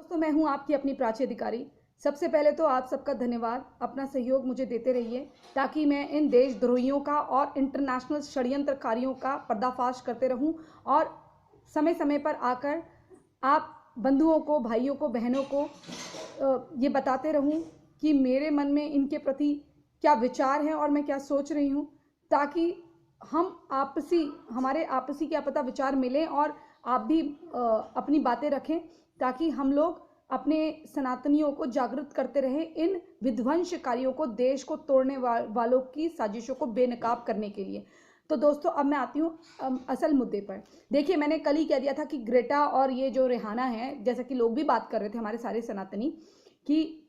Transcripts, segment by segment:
दोस्तों, मैं हूं आपकी अपनी प्राची अधिकारी। सबसे पहले तो आप सबका धन्यवाद। अपना सहयोग मुझे देते रहिए ताकि मैं इन देशद्रोहियों का और इंटरनेशनल षड्यंत्रकारियों का पर्दाफाश करते रहूं और समय समय पर आकर आप बंधुओं को, भाइयों को, बहनों को ये बताते रहूं कि मेरे मन में इनके प्रति क्या विचार हैं और मैं क्या सोच रही हूं, ताकि हमारे आपसी क्या पता विचार मिलें और आप भी अपनी बातें रखें, ताकि हम लोग अपने सनातनियों को जागृत करते रहें इन विध्वंसकारियों को, देश को तोड़ने वालों की साजिशों को बेनकाब करने के लिए। तो दोस्तों, अब मैं आती हूँ असल मुद्दे पर। देखिए, मैंने कल ही कह दिया था कि ग्रेटा और ये जो रिहाना है, जैसा कि लोग भी बात कर रहे थे हमारे सारे सनातनी, कि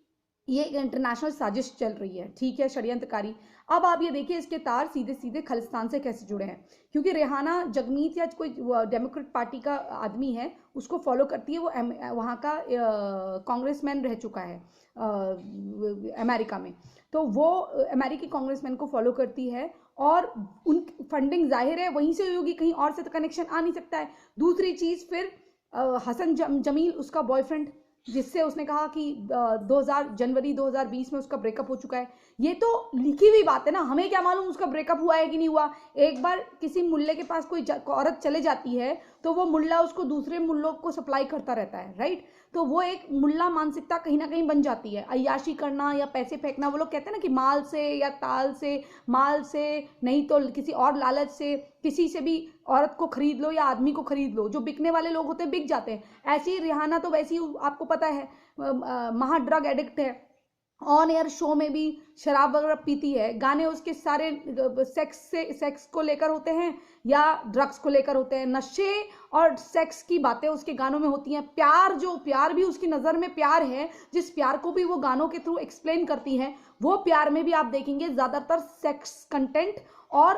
ये इंटरनेशनल साजिश चल रही है, ठीक है, षड्यंत्रकारी। अब आप ये देखिए, इसके तार सीधे सीधे खालिस्तान से कैसे जुड़े हैं, क्योंकि रेहाना जगमीत या कोई डेमोक्रेट पार्टी का आदमी है, उसको फॉलो करती है। वो वहाँ का कांग्रेसमैन रह चुका है अमेरिका में, तो वो अमेरिकी कांग्रेसमैन को फॉलो करती है और उन फंडिंग जाहिर है वहीं से होगी, कहीं और से तो कनेक्शन आ नहीं सकता है। दूसरी चीज़, फिर हसन जमील उसका बॉयफ्रेंड, जिससे उसने कहा कि जनवरी 2020 में उसका ब्रेकअप हो चुका है। ये तो लिखी हुई बात है ना, हमें क्या मालूम उसका ब्रेकअप हुआ है कि नहीं हुआ। एक बार किसी मुल्ले के पास कोई औरत चले जाती है तो वो मुल्ला उसको दूसरे मुल्लों को सप्लाई करता रहता है, राइट। तो वो एक मुल्ला मानसिकता कहीं ना कहीं बन जाती है। अय्याशी करना या पैसे फेंकना, वो लोग कहते हैं ना कि माल से या ताल से, माल से नहीं तो किसी और लालच से किसी से भी औरत को खरीद लो या आदमी को खरीद लो। जो बिकने वाले लोग होते हैं बिक जाते हैं। ऐसी रिहाना तो वैसी आपको पता है महा ड्रग एडिक्ट है, ऑन एयर शो में भी शराब वगैरह पीती है, गाने उसके सारे सेक्स को लेकर होते हैं या ड्रग्स को लेकर होते हैं। नशे और सेक्स की बातें उसके गानों में होती हैं। प्यार भी उसकी नज़र में प्यार है, जिस प्यार को भी वो गानों के थ्रू एक्सप्लेन करती हैं, वो प्यार में भी आप देखेंगे ज़्यादातर सेक्स कंटेंट और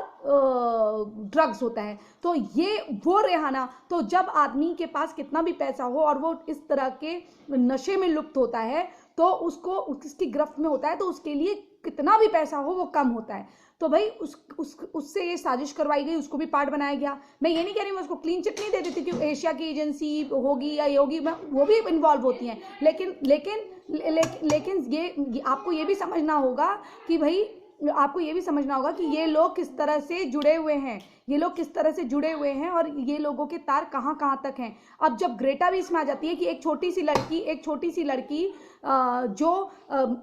ड्रग्स होता है। तो ये वो रेहाना, तो जब आदमी के पास कितना भी पैसा हो और वो इस तरह के नशे में लुप्त होता है तो उसको उसकी गिरफ्त में होता है, तो उसके लिए कितना भी पैसा हो वो कम होता है। तो भाई उससे ये साजिश करवाई गई, उसको भी पार्ट बनाया गया। मैं ये नहीं कह रही मैं उसको क्लीन चिट नहीं दे देती कि एशिया की एजेंसी होगी या ये होगी, वो भी इन्वॉल्व होती हैं, लेकिन ये आपको ये भी समझना होगा कि भाई आपको ये भी समझना होगा कि ये लोग किस तरह से जुड़े हुए हैं, और ये लोगों के तार कहाँ कहाँ तक हैं। अब जब ग्रेटा भी इसमें आ जाती है कि एक छोटी सी लड़की जो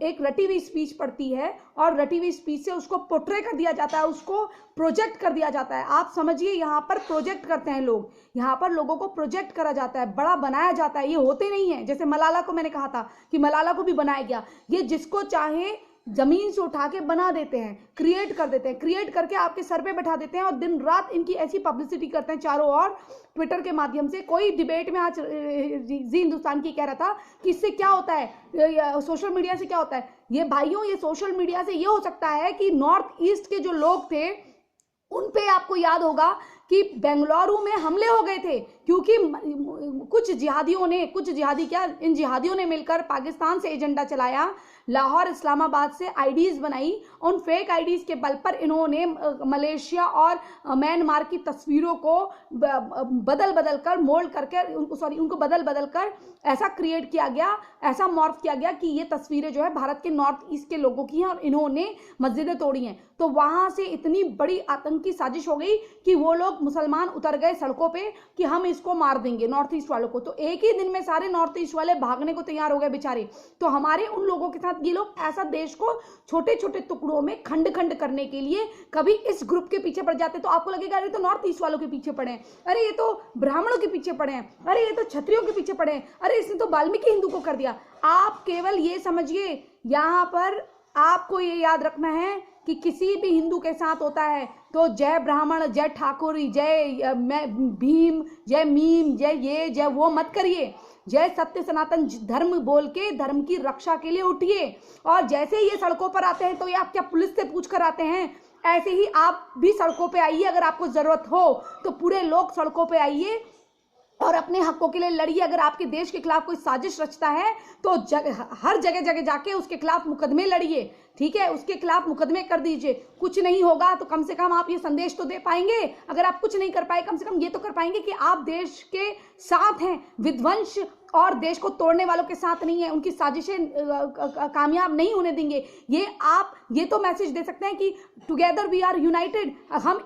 एक रटी हुई स्पीच पढ़ती है और रटी हुई स्पीच से उसको पोर्ट्रे कर दिया जाता है, उसको प्रोजेक्ट कर दिया जाता है। आप समझिए, यहाँ पर प्रोजेक्ट करते हैं लोग, यहाँ पर लोगों को प्रोजेक्ट करा जाता है, बड़ा बनाया जाता है। ये होते नहीं है, जैसे मलाला को मैंने कहा था कि मलाला को भी बनाया गया। ये जिसको चाहे जमीन से उठा के बना देते हैं, क्रिएट कर देते हैं, क्रिएट करके आपके सर पे बैठा देते हैं और दिन रात इनकी ऐसी पब्लिसिटी करते हैं चारों ओर ट्विटर के माध्यम से। कोई डिबेट में आज जी हिंदुस्तान की कह रहा था कि इससे क्या होता है, सोशल मीडिया से क्या होता है। ये भाइयों, ये सोशल मीडिया से ये हो सकता है कि नॉर्थ ईस्ट के जो लोग थे उन पे आपको याद होगा कि बेंगलुरु में हमले हो गए थे, क्योंकि इन जिहादियों ने मिलकर पाकिस्तान से एजेंडा चलाया, लाहौर इस्लामाबाद से आईडीज बनाई। उन फेक आईडीज के बल पर इन्होंने मलेशिया और म्यांमार की तस्वीरों को उनको बदल बदल कर ऐसा क्रिएट किया गया, ऐसा मॉर्फ किया गया कि ये तस्वीरें जो है भारत के नॉर्थ ईस्ट के लोगों की हैं और इन्होंने मस्जिदें तोड़ी हैं। तो वहां से इतनी बड़ी आतंकी साजिश हो गई कि वो लोग मुसलमान उतर गए सड़कों पे कि हम इसको मार देंगे नॉर्थ ईस्ट वालों को। तो एक ही दिन में सारे नॉर्थ ईस्ट वाले भागने को तैयार हो गए बेचारे। तो हमारे उन लोगों के साथ ये लोग ऐसा देश को छोटे छोटे टुकड़ों में खंड खंड करने के लिए कभी इस ग्रुप के पीछे पड़ जाते, तो आपको लगेगा अरे तो नॉर्थ ईस्ट वालों के पीछे पड़े हैं, अरे ये तो ब्राह्मणों के पीछे पड़े हैं, अरे ये तो क्षत्रियों के पीछे पड़े हैं, अरे इसने तो वाल्मीकि हिंदू को कर दिया। आप केवल ये समझिए, यहाँ पर आपको ये याद रखना है कि किसी भी हिंदू के साथ होता है तो जय ब्राह्मण, जय ठाकुर, जय भीम, जय मीम, जय वो मत करिए। जय सत्य सनातन धर्म बोल के धर्म की रक्षा के लिए उठिए। और जैसे ही ये सड़कों पर आते हैं तो ये आप क्या पुलिस से पूछ कर आते हैं, ऐसे ही आप भी सड़कों पे आइए। अगर आपको जरूरत हो तो पूरे लोग सड़कों पे आइए और अपने हकों के लिए लड़िए। अगर आपके देश के खिलाफ कोई साजिश रचता है तो हर जगह जाके उसके खिलाफ मुकदमे लड़िए, ठीक है, उसके खिलाफ मुकदमे कर दीजिए। कुछ नहीं होगा तो कम से कम आप ये संदेश तो दे पाएंगे। अगर आप कुछ नहीं कर पाए, कम से कम ये तो कर पाएंगे कि आप देश के साथ हैं, विध्वंस और देश को तोड़ने वालों के साथ नहीं है, उनकी साजिशें कामयाब नहीं होने देंगे। ये आप ये तो मैसेज दे सकते हैं कि टुगेदर वी आर यूनाइटेड, हम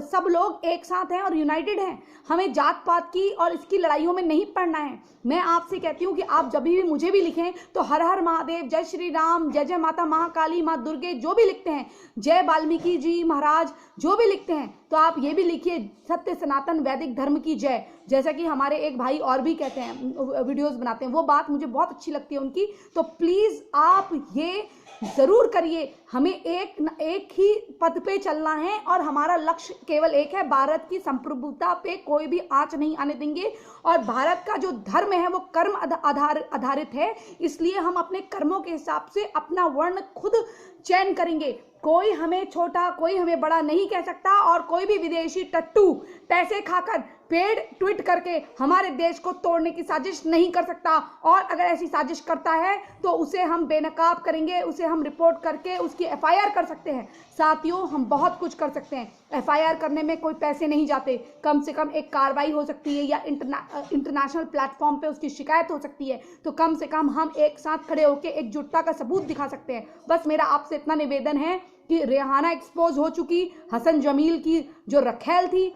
सब लोग एक साथ हैं और यूनाइटेड हैं। हमें जात पात की और इसकी लड़ाइयों में नहीं पड़ना है। मैं आपसे कहती हूँ कि आप जब भी मुझे भी लिखें तो हर हर महादेव, जय श्री राम, जय जय माता महाकाली, माँ दुर्गे, जो भी लिखते हैं, जय वाल्मीकि जी महाराज, जो भी लिखते हैं, तो आप ये भी लिखिए सत्य सनातन वैदिक धर्म की जय। जैसा कि हमारे एक भाई और भी कहते हैं, वीडियोस बनाते हैं, वो बात मुझे बहुत अच्छी लगती है उनकी। तो प्लीज आप ये जरूर करिए। हमें एक ही पथ पे चलना है और हमारा लक्ष्य केवल एक है, भारत की संप्रभुता पे कोई भी आंच नहीं आने देंगे। और भारत का जो धर्म है वो कर्म आधारित है, इसलिए हम अपने कर्मों के हिसाब से अपना वर्ण खुद चयन करेंगे। कोई हमें छोटा, कोई हमें बड़ा नहीं कह सकता, और कोई भी विदेशी टट्टू पैसे खाकर पेड ट्वीट करके हमारे देश को तोड़ने की साजिश नहीं कर सकता। और अगर ऐसी साजिश करता है तो उसे हम बेनकाब करेंगे, उसे हम रिपोर्ट करके उसकी एफआईआर कर सकते हैं। साथियों, हम बहुत कुछ कर सकते हैं। एफआईआर करने में कोई पैसे नहीं जाते, कम से कम एक कार्रवाई हो सकती है या इंटरनेशनल प्लेटफॉर्म पे उसकी शिकायत हो सकती है। तो कम से कम हम एक साथ खड़े होकर एकजुटता का सबूत दिखा सकते हैं। बस मेरा आपसे इतना निवेदन है कि रेहाना एक्सपोज हो चुकी, हसन जमील की जो रखेल थी,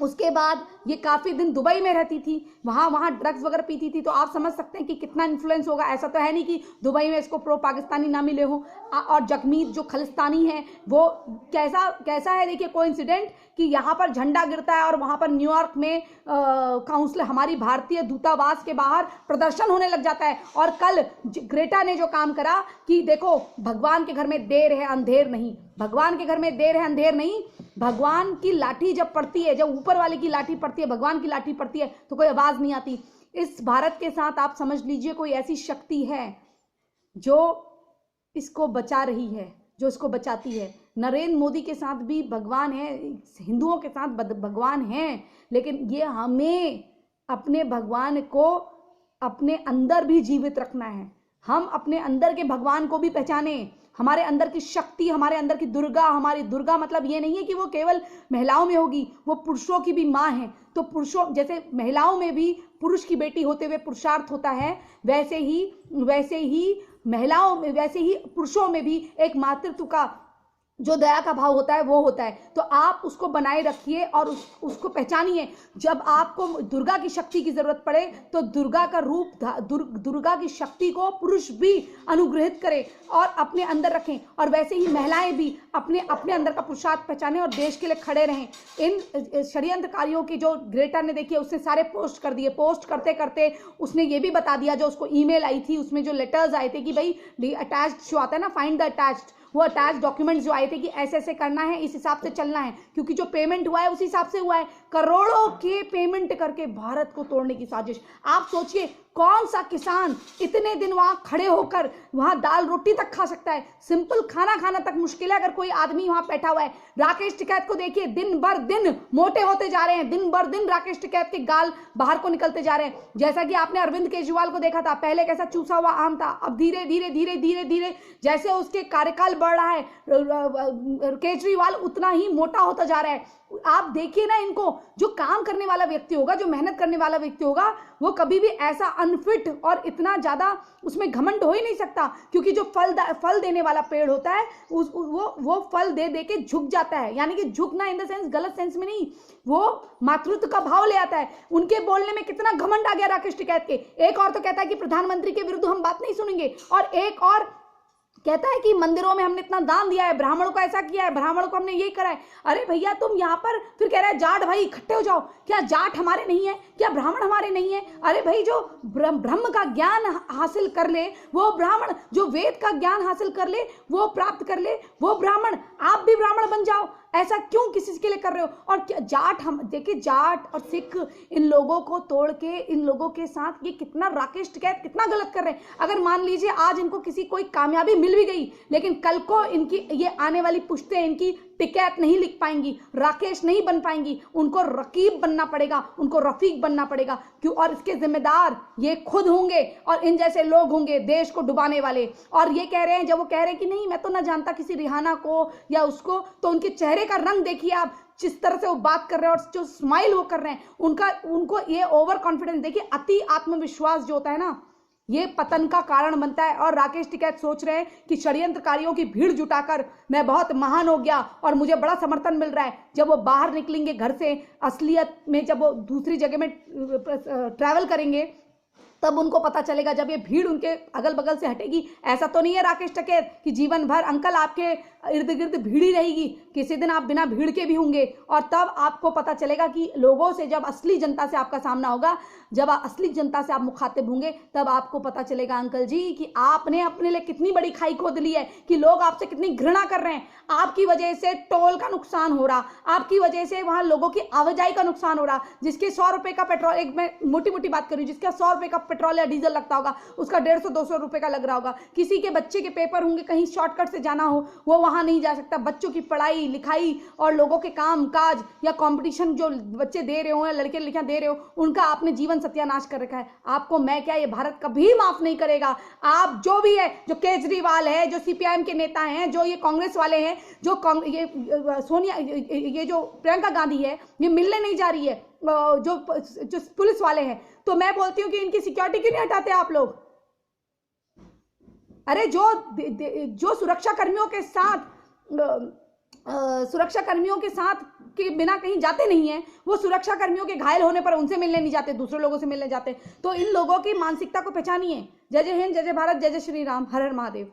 उसके बाद ये काफ़ी दिन दुबई में रहती थी, वहाँ ड्रग्स वगैरह पीती थी, तो आप समझ सकते हैं कि कितना इन्फ्लुएंस होगा। ऐसा तो है नहीं कि दुबई में इसको प्रो पाकिस्तानी ना मिले हो। और जगमीत जो खलिस्तानी है वो कैसा है, देखिए कोइंसिडेंट कि यहाँ पर झंडा गिरता है और वहाँ पर न्यूयॉर्क में काउंसिल, हमारी भारतीय दूतावास के बाहर प्रदर्शन होने लग जाता है। और कल ग्रेटा ने जो काम करा कि देखो, भगवान के घर में देर है अंधेर नहीं, भगवान के घर में देर है अंधेर नहीं। भगवान की लाठी जब पड़ती है, जब ऊपर वाले की लाठी पड़ती है, भगवान की लाठी पड़ती है, तो कोई आवाज नहीं आती। इस भारत के साथ आप समझ लीजिए कोई ऐसी शक्ति है जो इसको बचा रही है, जो इसको बचाती है। नरेंद्र मोदी के साथ भी भगवान है, हिंदुओं के साथ भगवान है, लेकिन ये हमें अपने भगवान को अपने अंदर भी जीवित रखना है। हम अपने अंदर के भगवान को भी पहचाने, हमारे अंदर की शक्ति, हमारे अंदर की दुर्गा। हमारी दुर्गा मतलब ये नहीं है कि वो केवल महिलाओं में होगी, वो पुरुषों की भी माँ है। तो पुरुषों, जैसे महिलाओं में भी पुरुष की बेटी होते हुए पुरुषार्थ होता है, वैसे ही महिलाओं में, वैसे ही पुरुषों में भी एक मातृत्व का जो दया का भाव होता है वो होता है। तो आप उसको बनाए रखिए और उसको पहचानिए। जब आपको दुर्गा की शक्ति की जरूरत पड़े तो दुर्गा का रूप, दुर्गा की शक्ति को पुरुष भी अनुग्रहित करें और अपने अंदर रखें। और वैसे ही महिलाएं भी अपने अंदर का पुरुषार्थ पहचानें और देश के लिए खड़े रहें। इन षड्यंत्रकारियों की जो ग्रेटा ने देखी है, उसने सारे पोस्ट कर दिए। पोस्ट करते करते उसने ये भी बता दिया, जो उसको ईमेल आई थी उसमें जो लेटर्स आए थे कि भाई अटैच्ड जो आता है ना, फाइंड द अटैच्ड, वो अटैच डॉक्यूमेंट्स जो आए थे कि ऐसे ऐसे करना है, इस हिसाब से चलना है, क्योंकि जो पेमेंट हुआ है उस हिसाब से हुआ है। करोड़ों के पेमेंट करके भारत को तोड़ने की साजिश। आप सोचिए, कौन सा किसान इतने दिन वहां खड़े होकर वहां दाल रोटी तक खा सकता है? सिंपल खाना खाना तक मुश्किल है अगर कोई आदमी वहां बैठा हुआ है। राकेश टिकैत को देखिए, दिन बर दिन मोटे होते जा रहे हैं, दिन बर दिन राकेश टिकैत के गाल बाहर को निकलते जा रहे हैं। जैसा कि आपने अरविंद केजरीवाल को देखा था, पहले कैसा चूसा हुआ आम था, अब धीरे धीरे जैसे उसके कार्यकाल बढ़ रहा है केजरीवाल उतना ही मोटा होता जा रहा है। आप देखिए ना इनको, जो काम करने वाला व्यक्ति होगा, जो मेहनत करने वाला व्यक्ति होगा, वो कभी भी ऐसा अनफिट और इतना ज्यादा उसमें घमंड हो ही नहीं सकता, क्योंकि जो फल देने वाला पेड़ होता है वो फल दे दे के झुक जाता है। यानी कि झुकना इन द सेंस, गलत सेंस में नहीं, वो मातृत्व का भाव ले आता है। उनके बोलने में कितना घमंड आ गया राकेश टिकैत के। एक और तो कहता है कि प्रधानमंत्री के विरुद्ध हम बात नहीं सुनेंगे, और एक और कहता है कि मंदिरों में हमने इतना दान दिया है, ब्राह्मणों को ऐसा किया है, ब्राह्मणों को हमने ये करा है। अरे भैया, तुम यहाँ पर फिर कह रहे हैं जाट भाई इकट्ठे हो जाओ। क्या जाट हमारे नहीं है? क्या ब्राह्मण हमारे नहीं है? अरे भाई, जो ब्रह्म का ज्ञान हासिल कर ले वो ब्राह्मण, जो वेद का ज्ञान हासिल कर ले वो प्राप्त कर ले वो ब्राह्मण। आप भी ब्राह्मण बन जाओ। ऐसा क्यों किसी के लिए कर रहे हो? और जाट, हम देखिए जाट और सिख इन लोगों को तोड़ के इन लोगों के साथ ये कितना, राकेश टिकैत कितना गलत कर रहे हैं। अगर मान लीजिए आज इनको किसी कोई कामयाबी मिल भी गई, लेकिन कल को इनकी ये आने वाली पुश्तें इनकी टिकैत नहीं लिख पाएंगी, राकेश नहीं बन पाएंगी, उनको रकीब बनना पड़ेगा, उनको रफीक बनना पड़ेगा। क्यों? और इसके जिम्मेदार ये खुद होंगे और इन जैसे लोग होंगे देश को डुबाने वाले। और ये कह रहे हैं, जब वो कह रहे हैं कि नहीं मैं तो ना जानता किसी रिहाना को या उसको, तो उनके चेहरे का रंग देखिए आप, जिस तरह से वो बात कर रहे हैं और जो स्माइल वो कर रहे हैं, उनको ये ओवर कॉन्फिडेंस देखिए, अति आत्मविश्वास जो होता है ना, ये पतन का कारण बनता है। और राकेश टिकैत सोच रहे हैं कि षड्यंत्रकारियों की भीड़ जुटाकर मैं बहुत महान हो गया और मुझे बड़ा समर्थन मिल रहा है। जब वो बाहर निकलेंगे घर से असलियत में, जब वो दूसरी जगह में ट्रैवल करेंगे, तब उनको पता चलेगा, जब ये भीड़ उनके अगल बगल से हटेगी। ऐसा तो नहीं है राकेश टिकैत कि जीवन भर अंकल आपके इर्द गिर्द भीड़ ही रहेगी, किसी दिन आप बिना भीड़ के भी होंगे। और तब आपको पता चलेगा कि लोगों से, जब असली जनता से आपका सामना होगा, जब असली जनता से आप मुखातिब होंगे, तब आपको पता चलेगा अंकल जी कि आपने अपने लिए कितनी बड़ी खाई खोद ली है, कि लोग आपसे कितनी घृणा कर रहे हैं। आपकी वजह से टोल का नुकसान हो रहा, आपकी वजह से वहां लोगों की आवाजाही का नुकसान हो रहा। जिसके 100 रुपए का पेट्रोल, एक मैं मोटी मोटी बात कर रही हूँ, जिसका 100 रुपए का पेट्रोल या डीजल लगता होगा, उसका 150-200 रुपए का लग रहा होगा। किसी के बच्चे के पेपर होंगे, कहीं शॉर्टकट से जाना हो, वो वहां नहीं जा सकता। बच्चों की पढ़ाई लिखाई और लोगों के काम काज या कंपटीशन जो बच्चे दे रहे हो या लड़के लड़कियां दे रहे हो, उनका आपने जीवन सत्यानाश कर रखा है। आपको मैं क्या, ये भारत कभी माफ नहीं करेगा। आप जो भी है, जो केजरीवाल है, जो सीपीआईएम के नेता हैं, जो ये कांग्रेस वाले हैं, जो ये सोनिया, ये जो प्रियंका गांधी है, ये मिलने नहीं जा रही है, जो पुलिस वाले हैं, तो मैं बोलती हूँ कि इनकी सिक्योरिटी क्यों नहीं हटाते आप लोग? अरे जो सुरक्षा कर्मियों के साथ के बिना कहीं जाते नहीं है, वो सुरक्षा कर्मियों के घायल होने पर उनसे मिलने नहीं जाते, दूसरे लोगों से मिलने जाते। तो इन लोगों की मानसिकता को पहचानिए। जय जय हिंद, जय जय भारत, जय जय श्री राम, हर हर महादेव।